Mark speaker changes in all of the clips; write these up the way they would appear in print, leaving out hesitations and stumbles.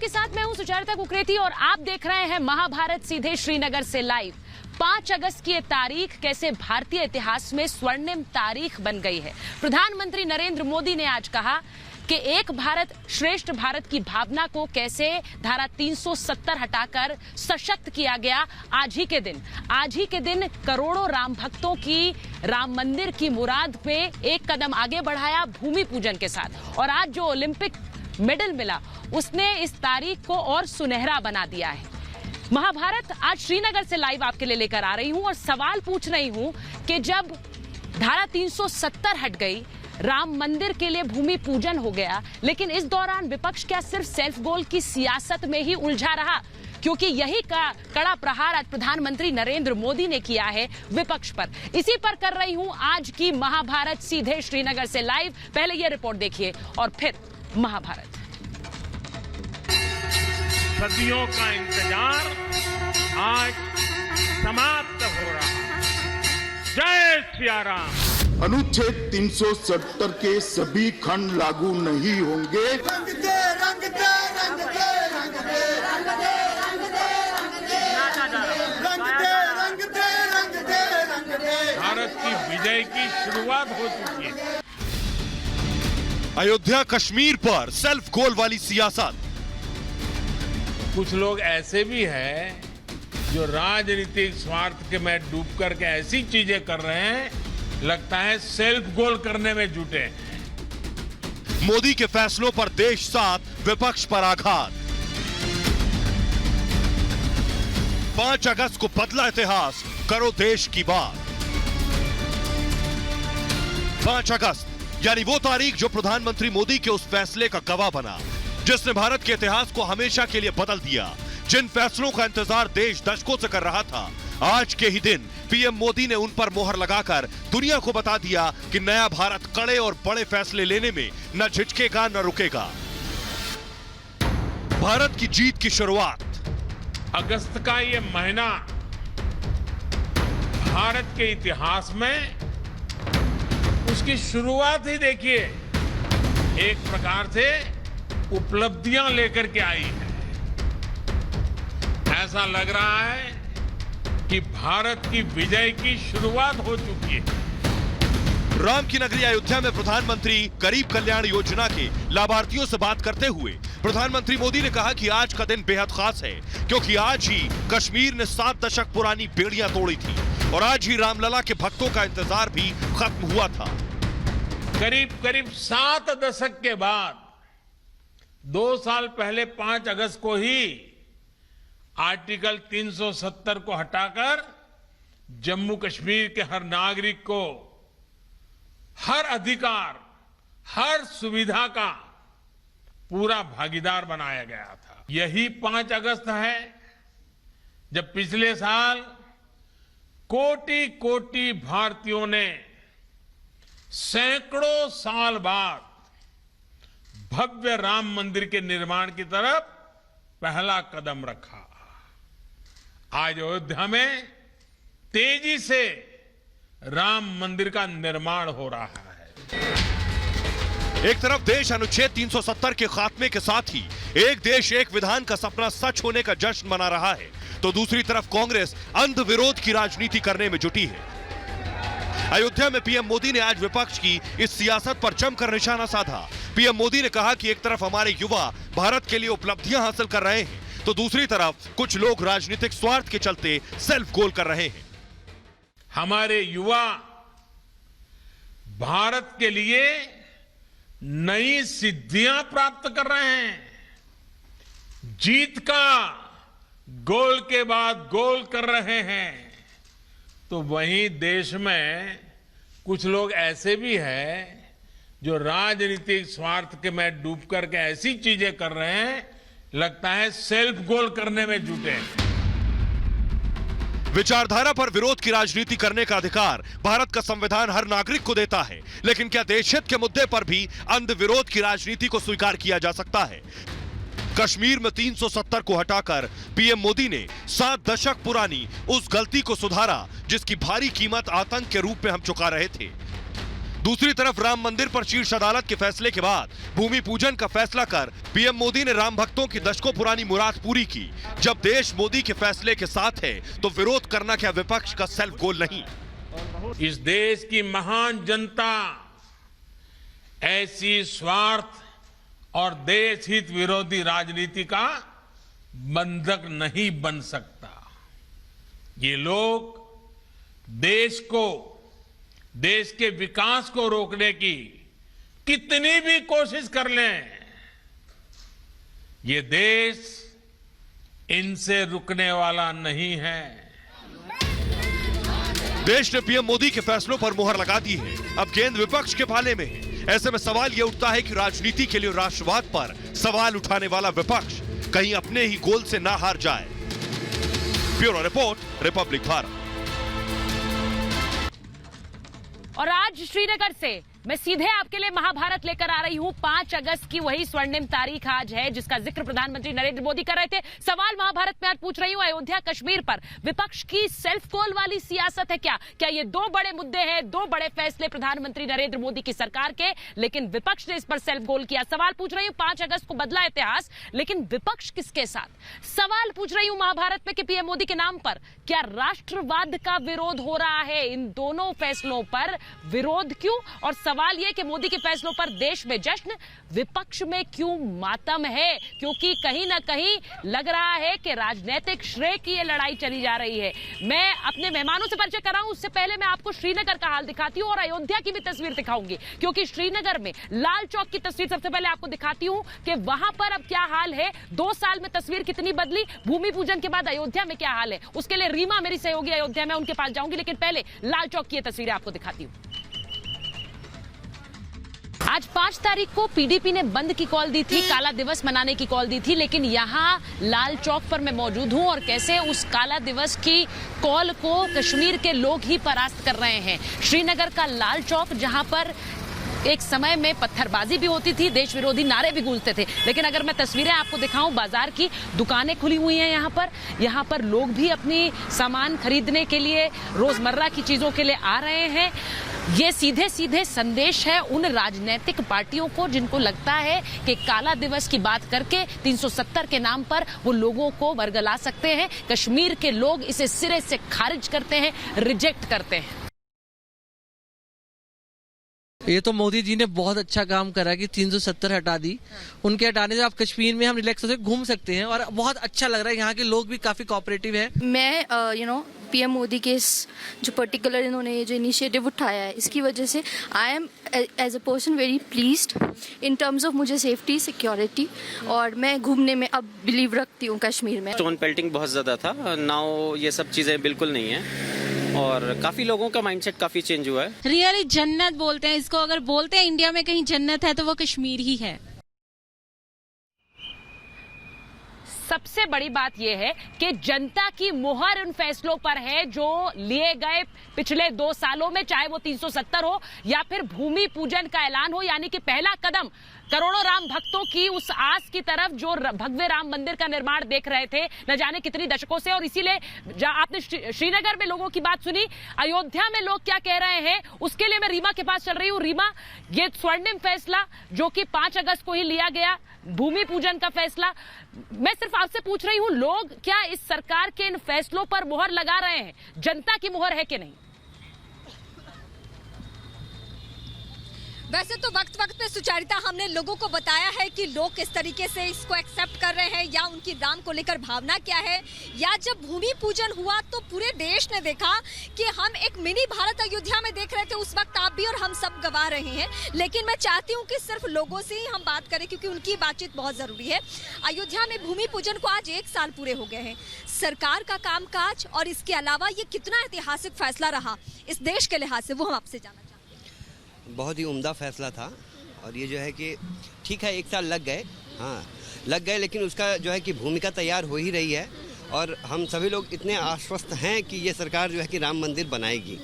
Speaker 1: आपके साथ मैं हूं सुचारिता कुकरेती और आप देख रहे हैं महाभारत सीधे श्रीनगर से लाइव। 5 अगस्त की ये तारीख कैसे भारतीय इतिहास में स्वर्णिम तारीख बन गई है। प्रधानमंत्री नरेंद्र मोदी ने आज कहा कि एक भारत श्रेष्ठ भारत की भावना को कैसे धारा 370 हटाकर सशक्त किया गया। आज ही के दिन करोड़ों राम भक्तों की राम मंदिर की मुराद पे एक कदम आगे बढ़ाया भूमि पूजन के साथ। और आज जो ओलंपिक मेडल मिला उसने इस तारीख को और सुनहरा बना दिया है। महाभारत आज श्रीनगर से लाइव आपके लिए लेकर आ रही हूं और सवाल पूछ रही हूं कि जब धारा 370 हट गई, राम मंदिर के लिए भूमि पूजन हो गया, लेकिन इस दौरान विपक्ष क्या सिर्फ सेल्फ गोल की सियासत में ही उलझा रहा? क्योंकि यही का कड़ा प्रहार आज प्रधानमंत्री नरेंद्र मोदी ने किया है विपक्ष पर। इसी पर कर रही हूं आज की महाभारत सीधे श्रीनगर से लाइव। पहले यह रिपोर्ट देखिए और फिर महाभारत।
Speaker 2: सदियों का इंतजार आज समाप्त हो रहा है। जय सिया राम।
Speaker 3: अनुच्छेद 370 के सभी खंड लागू नहीं होंगे।
Speaker 4: रंग दे, रंग दे, रंग दे, रंग दे, रंग दे, रंग दे, रंग दे, रंग दे, रंग दे, रंग दे, रंग दे।
Speaker 2: भारत की विजय की शुरुआत हो चुकी है।
Speaker 5: अयोध्या कश्मीर पर सेल्फ गोल वाली सियासत।
Speaker 2: कुछ लोग ऐसे भी हैं जो राजनीतिक स्वार्थ के में डूब करके ऐसी चीजें कर रहे हैं, लगता है सेल्फ गोल करने में जुटे हैं।
Speaker 5: मोदी के फैसलों पर देश साथ, विपक्ष पर आघात। 5 अगस्त को बदला इतिहास, करो देश की बात। 5 अगस्त यानी वो तारीख जो प्रधानमंत्री मोदी के उस फैसले का गवाह बना जिसने भारत के इतिहास को हमेशा के लिए बदल दिया। जिन फैसलों का इंतजार देश दशकों से कर रहा था, आज के ही दिन पीएम मोदी ने उन पर मोहर लगाकर दुनिया को बता दिया कि नया भारत कड़े और बड़े फैसले लेने में न झिझकेगा न रुकेगा। भारत की जीत की शुरुआत।
Speaker 2: अगस्त का ये महीना भारत के इतिहास में उसकी शुरुआत ही देखिए, एक प्रकार से उपलब्धियां लेकर के आई है। ऐसा लग रहा है कि भारत की विजय की शुरुआत हो चुकी है।
Speaker 5: राम की नगरी अयोध्या में प्रधानमंत्री गरीब कल्याण योजना के लाभार्थियों से बात करते हुए प्रधानमंत्री मोदी ने कहा कि आज का दिन बेहद खास है, क्योंकि आज ही कश्मीर ने 7 दशक पुरानी बेड़ियां तोड़ी थी और आज ही रामलला के भक्तों का इंतजार भी खत्म हुआ था।
Speaker 2: करीब 7 दशक के बाद 2 साल पहले 5 अगस्त को ही आर्टिकल 370 को हटाकर जम्मू कश्मीर के हर नागरिक को हर अधिकार, हर सुविधा का पूरा भागीदार बनाया गया था। यही 5 अगस्त है जब पिछले साल कोटि कोटि भारतीयों ने सैकड़ों साल बाद भव्य राम मंदिर के निर्माण की तरफ पहला कदम रखा। आज अयोध्या में तेजी से राम मंदिर का निर्माण हो रहा है।
Speaker 5: एक तरफ देश अनुच्छेद 370 के खात्मे के साथ ही एक देश एक विधान का सपना सच होने का जश्न मना रहा है, तो दूसरी तरफ कांग्रेस अंध विरोध की राजनीति करने में जुटी है। अयोध्या में पीएम मोदी ने आज विपक्ष की इस सियासत पर जमकर निशाना साधा। पीएम मोदी ने कहा कि एक तरफ हमारे युवा भारत के लिए उपलब्धियां हासिल कर रहे हैं, तो दूसरी तरफ कुछ लोग राजनीतिक स्वार्थ के चलते सेल्फ गोल कर रहे हैं।
Speaker 2: हमारे युवा भारत के लिए नई सिद्धियां प्राप्त कर रहे हैं, जीत का गोल के बाद गोल कर रहे हैं। तो वहीं देश में कुछ लोग ऐसे भी हैं जो राजनीतिक स्वार्थ के में डूब करके ऐसी चीजें कर रहे हैं, लगता है सेल्फ गोल करने में जुटे।
Speaker 5: विचारधारा पर विरोध की राजनीति करने का अधिकार भारत का संविधान हर नागरिक को देता है, लेकिन क्या देशहित के मुद्दे पर भी अंध विरोध की राजनीति को स्वीकार किया जा सकता है? कश्मीर में 370 को हटाकर पीएम मोदी ने 7 दशक पुरानी उस गलती को सुधारा जिसकी भारी कीमत आतंक के रूप में हम चुका रहे थे। दूसरी तरफ राम मंदिर पर शीर्ष अदालत के फैसले के बाद भूमि पूजन का फैसला कर पीएम मोदी ने राम भक्तों की दशकों पुरानी मुराद पूरी की। जब देश मोदी के फैसले के साथ है तो विरोध करना क्या विपक्ष का सेल्फ गोल नहीं?
Speaker 2: इस देश की महान जनता ऐसी स्वार्थ और देश हित विरोधी राजनीति का बंधक नहीं बन सकता। ये लोग देश के विकास को रोकने की कितनी भी कोशिश कर लें, ये देश इनसे रुकने वाला नहीं है।
Speaker 5: देश ने पीएम मोदी के फैसलों पर मुहर लगा दी है। अब गेंद विपक्ष के भाले में है। ऐसे में सवाल यह उठता है कि राजनीति के लिए राष्ट्रवाद पर सवाल उठाने वाला विपक्ष कहीं अपने ही गोल से ना हार जाए। Bureau report, Republic Bharat.
Speaker 1: और आज श्रीनगर से मैं सीधे आपके लिए महाभारत लेकर आ रही हूं। 5 अगस्त की वही स्वर्णिम तारीख आज है जिसका जिक्र प्रधानमंत्री नरेंद्र मोदी कर रहे थे। सवाल महाभारत में आज पूछ रही हूं, अयोध्या कश्मीर पर विपक्ष की सेल्फ गोल वाली सियासत है क्या? क्या ये दो बड़े मुद्दे हैं, दो बड़े फैसले प्रधानमंत्री नरेंद्र मोदी की सरकार के, लेकिन विपक्ष ने इस पर सेल्फ गोल किया। सवाल पूछ रही हूं, 5 अगस्त को बदला इतिहास, लेकिन विपक्ष किसके साथ? सवाल पूछ रही हूं महाभारत में कि पीएम मोदी के नाम पर क्या राष्ट्रवाद का विरोध हो रहा है? इन दोनों फैसलों पर विरोध क्यों? और सवाल यह कि मोदी के फैसलों पर देश में जश्न, विपक्ष में क्यों मातम है? क्योंकि कहीं ना कहीं लग रहा है कि राजनीतिक श्रेय की ये लड़ाई चली जा रही है। मैं अपने मेहमानों से परिचय कर रहा हूं, उससे पहले मैं आपको श्रीनगर का हाल दिखाती हूं और अयोध्या की भी तस्वीर दिखाऊंगी, क्योंकि श्रीनगर में लाल चौक की तस्वीर सबसे पहले आपको दिखाती हूं कि वहां पर अब क्या हाल है। 2 साल में तस्वीर कितनी बदली, भूमि पूजन के बाद अयोध्या में क्या हाल है, उसके लिए रीमा मेरी सहयोगी अयोध्या में, उनके पास जाऊंगी, लेकिन पहले लाल चौक की तस्वीरें आपको दिखाती हूं। आज 5 तारीख को पीडीपी ने बंद की कॉल दी थी, काला दिवस मनाने की कॉल दी थी, लेकिन यहां लाल चौक पर मैं मौजूद हूं और कैसे उस काला दिवस की कॉल को कश्मीर के लोग ही परास्त कर रहे हैं। श्रीनगर का लाल चौक, जहां पर एक समय में पत्थरबाजी भी होती थी, देश विरोधी नारे भी गूंजते थे, लेकिन अगर मैं तस्वीरें आपको दिखाऊं, बाजार की दुकानें खुली हुई हैं यहाँ पर लोग भी अपनी सामान खरीदने के लिए, रोजमर्रा की चीजों के लिए आ रहे हैं। ये सीधे सीधे संदेश है उन राजनीतिक पार्टियों को जिनको लगता है कि काला दिवस की बात करके 370 के नाम पर वो लोगों को वर्गला सकते हैं। कश्मीर के लोग इसे सिरे से खारिज करते हैं, रिजेक्ट करते हैं।
Speaker 6: ये तो मोदी जी ने बहुत अच्छा काम करा कि 370 हटा दी। उनके हटाने से आप कश्मीर में हम रिलैक्स होकर घूम सकते हैं और बहुत अच्छा लग रहा है। यहाँ के लोग भी काफी कोऑपरेटिव हैं।
Speaker 7: मैं पीएम मोदी के जो पर्टिकुलर इन्होंने जो इनिशिएटिव उठाया है, इसकी वजह से I am as a person very pleased in terms of मुझे सेफ्टी, सिक्योरिटी, और मैं घूमने में अब बिलीव रखती हूँ कश्मीर में।
Speaker 8: स्टोन पेल्टिंग बहुत ज़्यादा था, नाउ ये सब चीज़ें बिल्कुल नहीं है और काफ़ी लोगों का माइंडसेट काफ़ी चेंज हुआ है।
Speaker 9: रियली जन्नत बोलते हैं इसको, अगर बोलते हैं इंडिया में कहीं जन्नत है तो वो कश्मीर ही है।
Speaker 1: सबसे बड़ी बात यह है कि जनता की मुहर उन फैसलों पर है जो लिए गए पिछले 2 सालों में, चाहे वो 370 हो या फिर भूमि पूजन का ऐलान हो, यानी कि पहला कदम करोड़ों राम भक्तों की उस आस की तरफ जो भव्य राम मंदिर का निर्माण देख रहे थे न जाने कितनी दशकों से। और इसीलिए आपने श्रीनगर में लोगों की बात सुनी, अयोध्या में लोग क्या कह रहे हैं, उसके लिए मैं रीमा के पास चल रही हूं। रीमा, ये स्वर्णिम फैसला जो कि 5 अगस्त को ही लिया गया, भूमि पूजन का फैसला, मैं सिर्फ आपसे पूछ रही हूं, लोग क्या इस सरकार के इन फैसलों पर मुहर लगा रहे हैं? जनता की मुहर है कि नहीं?
Speaker 10: वैसे तो वक्त वक्त पे सुचारिता हमने लोगों को बताया है कि लोग किस तरीके से इसको एक्सेप्ट कर रहे हैं या उनकी राम को लेकर भावना क्या है। या जब भूमि पूजन हुआ तो पूरे देश ने देखा कि हम एक मिनी भारत अयोध्या में देख रहे थे, उस वक्त आप भी और हम सब गवा रहे हैं। लेकिन मैं चाहती हूँ कि सिर्फ लोगों से ही हम बात करें क्योंकि उनकी बातचीत बहुत जरूरी है। अयोध्या में भूमि पूजन को आज 1 साल पूरे हो गए हैं। सरकार का कामकाज और इसके अलावा ये कितना ऐतिहासिक फैसला रहा इस देश के लिहाज से, वो हम आपसे जानना चाहते हैं।
Speaker 11: बहुत ही उम्दा फैसला था और ये जो है कि ठीक है 1 साल लग गए, हाँ लग गए, लेकिन उसका जो है कि भूमिका तैयार हो ही रही है और हम सभी लोग इतने आश्वस्त हैं कि ये सरकार जो है कि राम मंदिर बनाएगी।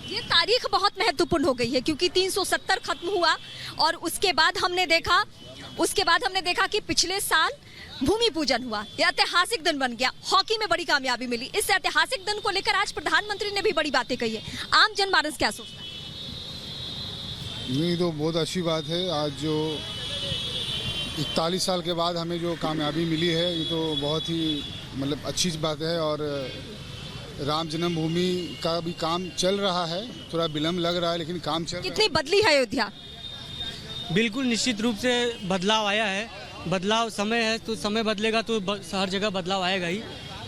Speaker 10: ये तारीख बहुत महत्वपूर्ण हो गई है क्योंकि 370 खत्म हुआ और उसके बाद हमने देखा कि पिछले साल भूमि पूजन हुआ, यह ऐतिहासिक दिन बन गया, हॉकी में बड़ी कामयाबी मिली। इस ऐतिहासिक दिन को लेकर आज प्रधानमंत्री ने भी बड़ी बातें कही है। आम जनमानस क्या सोचता है?
Speaker 12: नहीं तो बहुत अच्छी बात है। आज जो 41 साल के बाद हमें जो कामयाबी मिली है ये तो बहुत ही मतलब अच्छी बात है। और राम जन्मभूमि का भी काम चल रहा है, थोड़ा विलम्ब लग रहा है लेकिन काम चल रहा है।
Speaker 10: कितनी बदली है अयोध्या?
Speaker 6: बिल्कुल निश्चित रूप से बदलाव आया है। बदलाव समय है तो समय बदलेगा तो हर जगह बदलाव आएगा ही।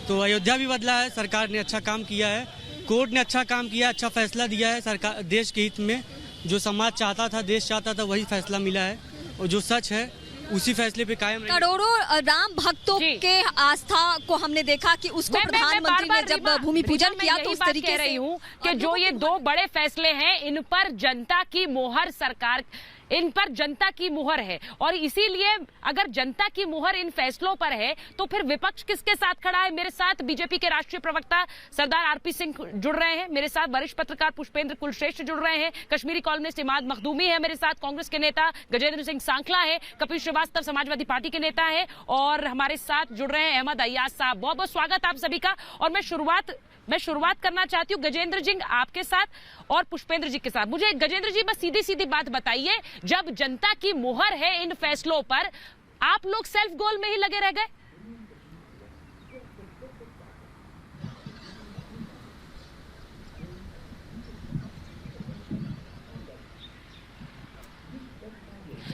Speaker 6: तो अयोध्या भी बदला है, सरकार ने अच्छा काम किया है, कोर्ट ने अच्छा काम किया, अच्छा फैसला दिया है सरकार देश के हित में। जो समाज चाहता था, देश चाहता था, वही फैसला मिला है और जो सच है उसी फैसले पे कायम रहेंगे।
Speaker 10: करोड़ों राम भक्तों के आस्था को हमने देखा कि उसको प्रधानमंत्री ने जब भूमि पूजन किया तो उस तरीके
Speaker 1: कह रही हूँ कि जो ये दो बड़े फैसले हैं इन पर जनता की मोहर सरकार इन पर जनता की मुहर है और इसीलिए अगर जनता की मुहर इन फैसलों पर है तो फिर विपक्ष किसके साथ खड़ा है? मेरे साथ बीजेपी के राष्ट्रीय प्रवक्ता सरदार आरपी सिंह जुड़ रहे हैं, मेरे साथ वरिष्ठ पत्रकार पुष्पेंद्र कुलश्रेष्ठ जुड़ रहे हैं, कश्मीरी कॉलमिस्ट इमाद मखदूमी है मेरे साथ, कांग्रेस के नेता गजेंद्र सिंह सांखला है, कपिल श्रीवास्तव समाजवादी पार्टी के नेता है और हमारे साथ जुड़ रहे हैं अहमद अय्याज साहब। बहुत बहुत स्वागत आप सभी का। और मैं शुरुआत करना चाहती हूँ गजेंद्र जी आपके साथ और पुष्पेंद्र जी के साथ। मुझे गजेंद्र जी बस सीधी सीधी बात बताइए, जब जनता की मुहर है इन फैसलों पर, आप लोग सेल्फ गोल में ही लगे रह गए?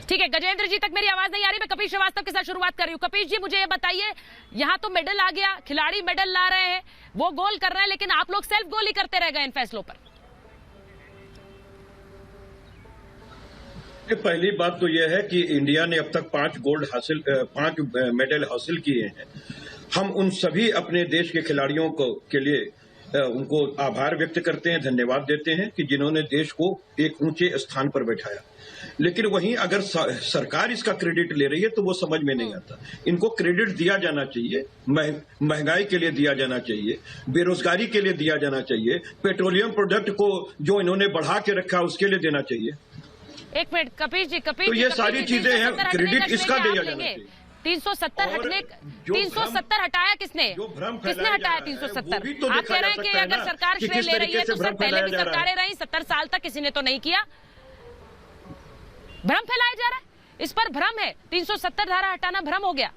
Speaker 1: ठीक है, गजेंद्र जी तक मेरी आवाज नहीं आ रही। मैं कपिल श्रीवास्तव के साथ शुरुआत कर रही हूँ। कपिल जी मुझे ये बताइए, यहाँ तो मेडल आ गया, खिलाड़ी मेडल ला रहे हैं, वो गोल कर रहे हैं, लेकिन आप लोग सेल्फ गोल ही करते रह गए इन फैसलों पर।
Speaker 13: पहली बात तो यह है कि इंडिया ने अब तक 5 मेडल हासिल किए हैं। हम उन सभी अपने देश के खिलाड़ियों के लिए उनको आभार व्यक्त करते हैं, धन्यवाद देते हैं कि जिन्होंने देश को एक ऊंचे स्थान पर बैठाया। लेकिन वहीं अगर सरकार इसका क्रेडिट ले रही है तो वो समझ में नहीं आता। इनको क्रेडिट दिया जाना चाहिए, महंगाई के लिए दिया जाना चाहिए, बेरोजगारी के लिए दिया जाना चाहिए, पेट्रोलियम प्रोडक्ट को जो इन्होंने बढ़ा के रखा उसके लिए देना चाहिए।
Speaker 1: एक मिनट कपिल जी,
Speaker 13: तो ये सारी चीजें हैं, क्रेडिट इसका दिया जाना चाहिए।
Speaker 1: 370 हटाया किसने? किसने हटाया 370? आप कह रहे हैं कि अगर सरकार श्रेय ले रही है तो सर पहले भी सरकारें रही, 70 साल तक किसी ने तो नहीं किया। भ्रम फैलाया जा रहा है, इस पर भ्रम है। 370 धारा हटाना भ्रम हो गया।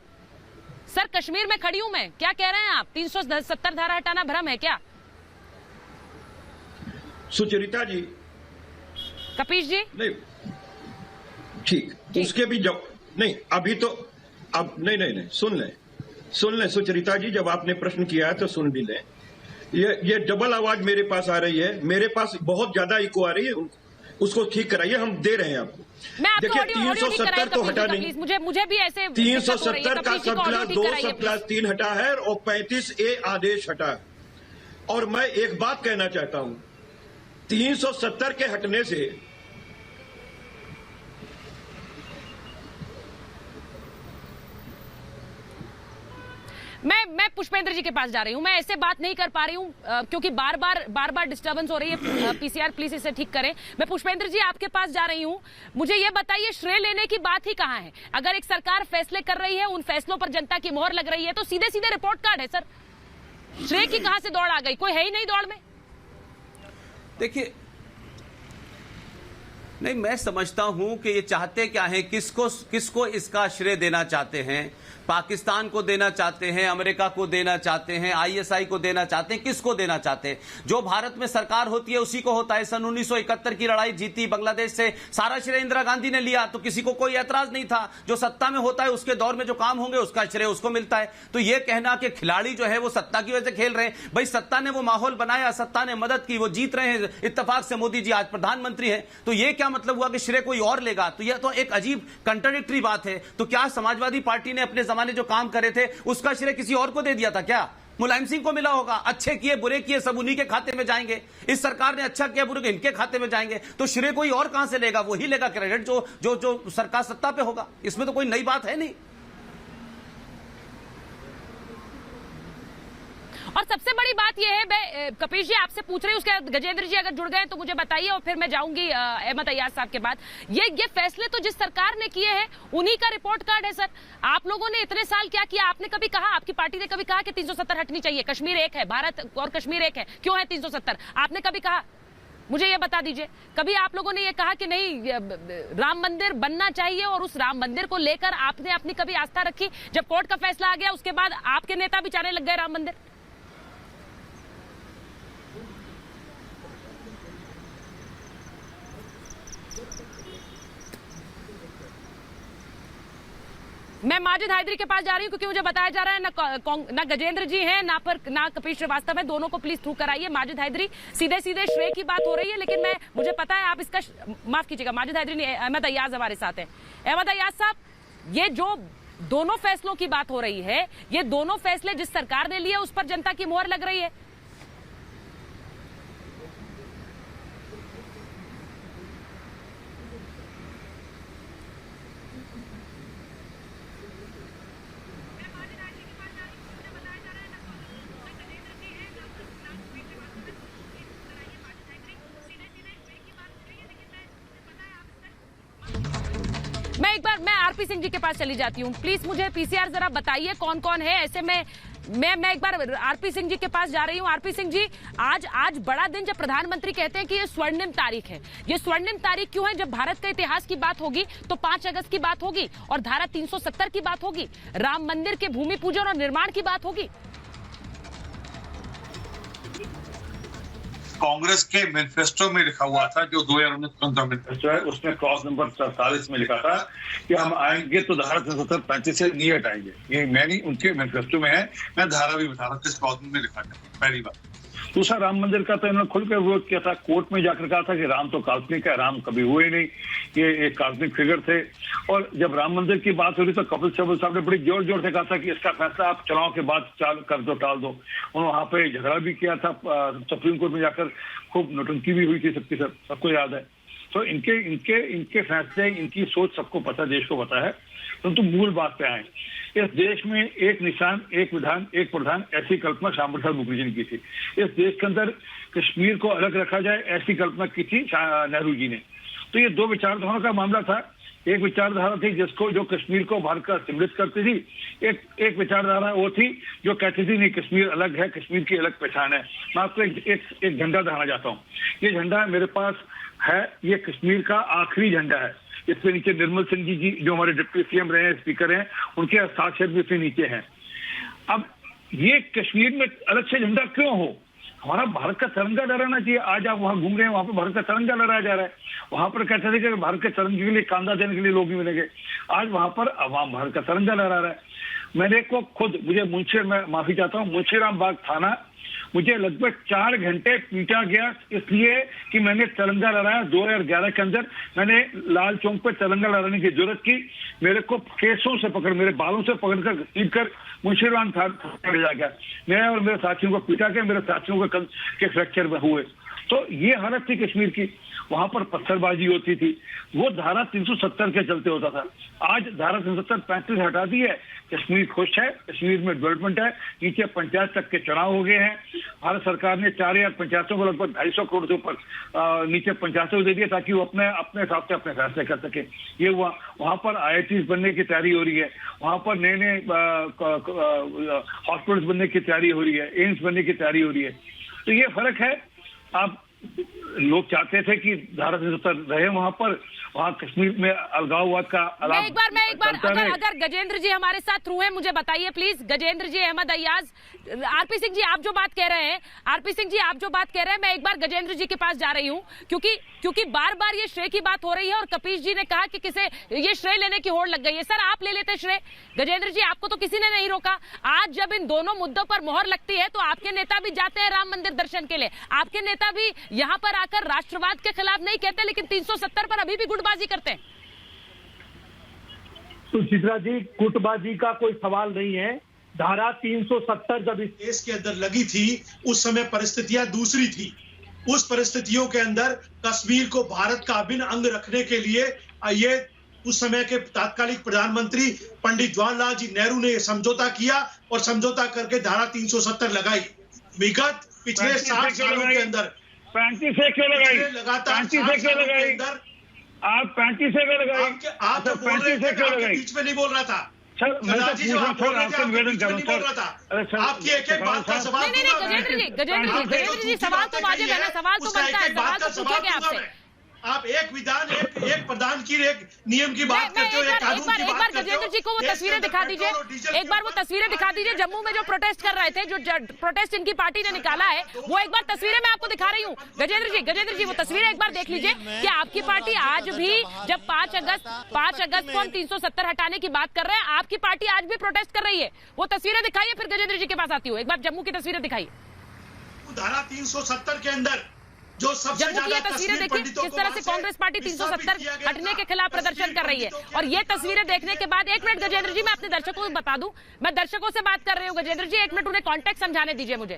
Speaker 1: सर कश्मीर में खड़ी हूं मैं, क्या कह रहे हैं आप? 370 धारा हटाना भ्रम है क्या?
Speaker 13: सुचरिता जी,
Speaker 1: कपीश जी,
Speaker 13: नहीं ठीक, उसके भी जब नहीं, अभी तो अब नहीं सुन लें सुचरिता जी, जब आपने प्रश्न किया है तो सुन भी लें। ये डबल आवाज मेरे पास आ रही है, मेरे पास बहुत ज्यादा इको आ रही है, उसको ठीक कराइए, हम दे रहे हैं आपको। देखिए 370 तो हटा नहीं,
Speaker 1: मुझे भी ऐसे
Speaker 13: 370 का सब क्लास 2 सब क्लास 3 हटा है और 35A आदेश हटा है। और मैं एक बात कहना चाहता हूं, 370 के हटने से
Speaker 1: मैं पुष्पेंद्र जी के पास जा रही हूं। मैं ऐसे बात नहीं कर पा रही हूं क्योंकि बार बार डिस्टर्बेंस हो रही है। पीसीआर प्लीज इसे ठीक करें। मैं पुष्पेंद्र जी आपके पास जा रही हूं, मुझे ये बताइए श्रेय लेने की बात ही कहां है? अगर एक सरकार फैसले कर रही है, उन फैसलों पर जनता की मोहर लग रही है, तो सीधे सीधे रिपोर्ट कार्ड है सर। श्रेय की कहां से दौड़ आ गई? कोई है ही नहीं दौड़ में।
Speaker 14: देखिए, नहीं, मैं समझता हूं कि ये चाहते क्या हैं, किसको इसका श्रेय देना चाहते हैं? पाकिस्तान को देना चाहते हैं, अमेरिका को देना चाहते हैं, आईएसआई को देना चाहते हैं, किसको देना चाहते हैं? जो भारत में सरकार होती है उसी को होता है। सन 1971 की लड़ाई जीती बांग्लादेश से, सारा श्रेय इंदिरा गांधी ने लिया, तो किसी को कोई ऐतराज नहीं था। जो सत्ता में होता है उसके दौर में जो काम होंगे उसका श्रेय उसको मिलता है। तो यह कहना कि खिलाड़ी जो है वो सत्ता की वजह से खेल रहे हैं, भाई सत्ता ने वो माहौल बनाया, सत्ता ने मदद की, वो जीत रहे हैं इत्तेफाक से। मोदी जी आज प्रधानमंत्री हैं, तो यह क्या मतलब हुआ कि श्रेय कोई और लेगा? तो यह तो एक अजीब कंट्राडिक्टरी बात है। तो क्या समाजवादी पार्टी ने अपने जमाने जो काम करे थे उसका श्रेय किसी और को दे दिया था क्या? मुलायम सिंह को मिला होगा। अच्छे किए बुरे किए सब उन्हीं के खाते में जाएंगे। इस सरकार ने अच्छा किया बुरे इनके खाते में जाएंगे। तो श्रेय कोई और कहां से लेगा? वही लेगा क्रेडिट जो सरकार सत्ता पे होगा। इसमें तो कोई नई बात है नहीं।
Speaker 1: और सबसे बड़ी बात यह है, मैं कपिल जी आपसे पूछ रही हूं, उसके बाद गजेंद्र जी अगर जुड़ गए तो मुझे बताइए और फिर मैं जाऊंगी अहमद अय्याज साहब के बाद। ये फैसले तो जिस सरकार ने किए हैं उन्हीं का रिपोर्ट कार्ड है सर। आप लोगों ने इतने साल क्या किया? आपने कभी कहा, आपकी पार्टी ने कभी कहा कि 370 हटनी चाहिए? कश्मीर एक है, भारत और कश्मीर एक है, क्यों है 370? आपने कभी कहा? मुझे ये बता दीजिए, कभी आप लोगों ने ये कहा कि नहीं राम मंदिर बनना चाहिए और उस राम मंदिर को लेकर आपने अपनी कभी आस्था रखी? जब कोर्ट का फैसला आ गया उसके बाद आपके नेता भी चाहने लग गए राम मंदिर। मैं माजिद हैदरी के पास जा रही हूं क्योंकि मुझे बताया जा रहा है ना गजेंद्र जी हैं ना कपिल श्रीवास्तव है, दोनों को प्लीज थ्रू कराइए। माजिद हैदरी, सीधे सीधे श्रेय की बात हो रही है, लेकिन मुझे पता है आप इसका माफ कीजिएगा, माजिद हैदरी नहीं, अहमद अय्याज हमारे साथ हैं। अहमद अय्याज साहब, ये जो दोनों फैसलों की बात हो रही है, ये दोनों फैसले जिस सरकार ने लिए उस पर जनता की मोहर लग रही है। मैं आरपी सिंह जी के पास चली जाती हूँ, प्लीज मुझे पीसीआर जरा बताइए कौन कौन है। ऐसे में मैं एक बार आरपी सिंह जी के पास जा रही हूँ। आरपी सिंह जी, आज बड़ा दिन जब प्रधानमंत्री कहते हैं कि ये स्वर्णिम तारीख है, ये स्वर्णिम तारीख क्यों है? जब भारत के इतिहास की बात होगी तो 5 अगस्त की बात होगी और धारा 370 की बात होगी, राम मंदिर के भूमि पूजन और निर्माण की बात होगी।
Speaker 15: कांग्रेस के मैनिफेस्टो में लिखा हुआ था, जो 2019 का मैनिफेस्टो है, उसमें क्लॉज नंबर 47 में लिखा था कि हम आएंगे तो धारा 370-35 से नहीं हटाएंगे। ये मैंने उनके मैनिफेस्टो में है, मैं धारा भी बता रहा हूँ किस क्लॉज में लिखा था। पहली बात। दूसरा, राम मंदिर का तो इन्होंने खुल कर विरोध किया था, कोर्ट में जाकर कहा था कि राम तो काल्पनिक है, राम कभी हुए नहीं, ये एक काल्पनिक फिगर थे। और जब राम मंदिर की बात हो रही तो कपिल सिब्बल साहब ने बड़ी जोर जोर से कहा था कि इसका फैसला आप चुनाव के बाद कर दो, टाल दो। उन्होंने वहां पे झगड़ा भी किया था, सुप्रीम कोर्ट में जाकर खूब नोटंकी भी हुई थी, सबको याद है। तो इनके फैसले, इनकी सोच सबको पता, देश को पता है। परंतु मूल बात पे आए, इस देश में एक निशान, एक विधान, एक प्रधान, ऐसी कल्पना श्यामा प्रसाद मुखर्जी ने की थी। इस देश के अंदर कश्मीर को अलग रखा जाए, ऐसी कल्पना की थी नेहरू जी ने। तो ये दो विचारधाराओं का मामला था। एक विचारधारा थी जो कश्मीर को भारत का सम्मिलित करती थी, एक विचारधारा वो थी जो कहती थी नहीं, कश्मीर अलग है, कश्मीर की अलग पहचान है। मैं आपको एक झंडा दिखाना चाहता हूँ। ये झंडा मेरे पास है, ये कश्मीर का आखिरी झंडा है। इसके नीचे निर्मल सिंह जी जो हमारे डिप्टी सीएम रहे हैं, स्पीकर हैं, उनके हस्ताक्षर भी इसके नीचे हैं। अब ये कश्मीर में अलग से झंडा क्यों हो? हमारा भारत का तिरंगा लहराना चाहिए। आज आप वहां घूम रहे हैं, वहां पर भारत का तिरंगा लहराया जा रहा है। वहां पर कहते थे कि भारत के तिरंगे के लिए कांदा देने के लिए लोग भी मिलेंगे, आज वहां पर अवाम भारत का तिरंगा लहरा रहा है। मैंने को खुद, मैं माफी चाहता हूँ, मुंशीराम बाग थाना मुझे लगभग 4 घंटे पीटा गया इसलिए कि मैंने तिरंगा लहराया। 2011 के अंदर मैंने लाल चौक पर तिरंगा लहराने की जरूरत की। मेरे को केसों से पकड़, मेरे बालों से पकड़कर पीटकर मुंशीराम थाने ले जा गया। मैं और मेरे साथियों को पीटा के मेरे साथियों के फ्रैक्चर हुए। तो ये हालत थी कश्मीर की। वहां पर पत्थरबाजी होती थी, वो धारा 370 के चलते होता था। आज धारा 370-35 हटा दी है, कश्मीर खुश है, कश्मीर में डेवलपमेंट है। नीचे पंचायत तक के चुनाव हो गए हैं। भारत सरकार ने 4000 पंचायतों को लगभग 250 करोड़ से ऊपर नीचे पंचायतों को दे दिया ताकि वो अपने हिसाब से अपने फैसले कर सके। ये हुआ। वहां पर IITs बनने की तैयारी हो रही है, वहां पर नए हॉस्पिटल्स बनने की तैयारी हो रही है, एम्स बनने की तैयारी हो रही है। तो ये फर्क है। आप लोग चाहते थे कि धारा 370 रहे वहां पर, वहां कश्मीर में अलगाववाद का
Speaker 1: मैं एक बार अगर गजेंद्र जी हमारे साथ थ्रू हैं, मुझे बताइए प्लीज। गजेंद्र जी, अहमद अय्याज, आरपी सिंह जी आप जो बात कह रहे हैं, मैं एक बार गजेंद्र जी के पास जा रही हूँ क्योंकि बार बार ये श्रेय की बात हो रही है और कपीश जी ने कहा कि किसे ये श्रेय लेने की होड़ लग गई है। सर आप ले लेते श्रेय। गजेंद्र जी, आपको तो किसी ने नहीं रोका। आज जब इन दोनों मुद्दों पर मोहर लगती है तो आपके नेता भी जाते हैं राम मंदिर दर्शन के लिए। आपके नेता भी यहाँ पर आकर राष्ट्रवाद के खिलाफ नहीं कहते, लेकिन 370 पर अभी भी गुटबाजी करते हैं।
Speaker 16: सुचित्रा जी, गुटबाजी का कोई सवाल नहीं है। धारा 370 जब इस देश के अंदर लगी थी, उस समय परिस्थितियां दूसरी थी। उस परिस्थितियों के अंदर कश्मीर को भारत का अभिन्न अंग रखने के लिए ये उस समय के तात्कालिक प्रधानमंत्री पंडित जवाहरलाल जी नेहरू ने समझौता किया और समझौता करके धारा 370 लगाई। विगत पिछले 60 सालों के अंदर
Speaker 15: 35 से क्यों लगाई?
Speaker 16: लगातार
Speaker 15: 35 से क्यों लगाई? आप 35 से क्यों लगाई?
Speaker 16: आप तो बोल रहे थे, आपके बीच में नहीं बोल रहा था।
Speaker 15: सर मैं तो
Speaker 16: सरदार जी
Speaker 15: पूछ
Speaker 16: जो
Speaker 15: रहा
Speaker 16: आप बोल
Speaker 15: हूँ
Speaker 16: रहे थे,
Speaker 15: आपसे
Speaker 16: आपको
Speaker 15: निवेदन
Speaker 16: बीच
Speaker 15: कर
Speaker 16: में नहीं बोल
Speaker 15: रहा
Speaker 16: रहा
Speaker 15: था।
Speaker 16: था। आपकी एक बात का जवाब
Speaker 1: नहीं नहीं गजेंद्र जी सवाल तो वाजिब है ना, सवाल तो बनता है, सवाल तो पूछेंगे आपसे।
Speaker 16: आप एक विधान एक प्रधान की एक नियम की बात करते हो, एक कानून की
Speaker 1: एक
Speaker 16: बात
Speaker 1: बार
Speaker 16: करते हो।
Speaker 1: गजेंद्र जी को वो तस्वीरें दिखा दीजिए, एक बार वो तस्वीरें दिखा दीजिए जम्मू में जो प्रोटेस्ट कर रहे थे, जो प्रोटेस्ट इनकी पार्टी ने निकाला है, वो एक बार तस्वीरें मैं आपको दिखा रही हूँ। गजेंद्र जी वो तस्वीरें एक बार देख लीजिए कि आपकी पार्टी आज भी, जब 5 अगस्त को हम 370 हटाने की बात कर रहे हैं, आपकी पार्टी आज भी प्रोटेस्ट कर रही है। वो तस्वीरें दिखाइए, फिर गजेंद्र जी के पास आती हूँ। एक बार जम्मू की तस्वीरें दिखाइए।
Speaker 16: धारा 370 के अंदर जो सबसे
Speaker 1: जम्मू की ये तस्वीरें देखिए किस तरह से कांग्रेस पार्टी 370 हटने के खिलाफ प्रदर्शन कर रही है। और ये तस्वीरें देखने के बाद, एक मिनट गजेंद्र जी, मैं अपने दर्शकों को बता दूं, मैं दर्शकों से बात कर रही हूँ। गजेंद्र जी एक मिनट उन्हें कॉन्टेक्स्ट समझाने दीजिए मुझे।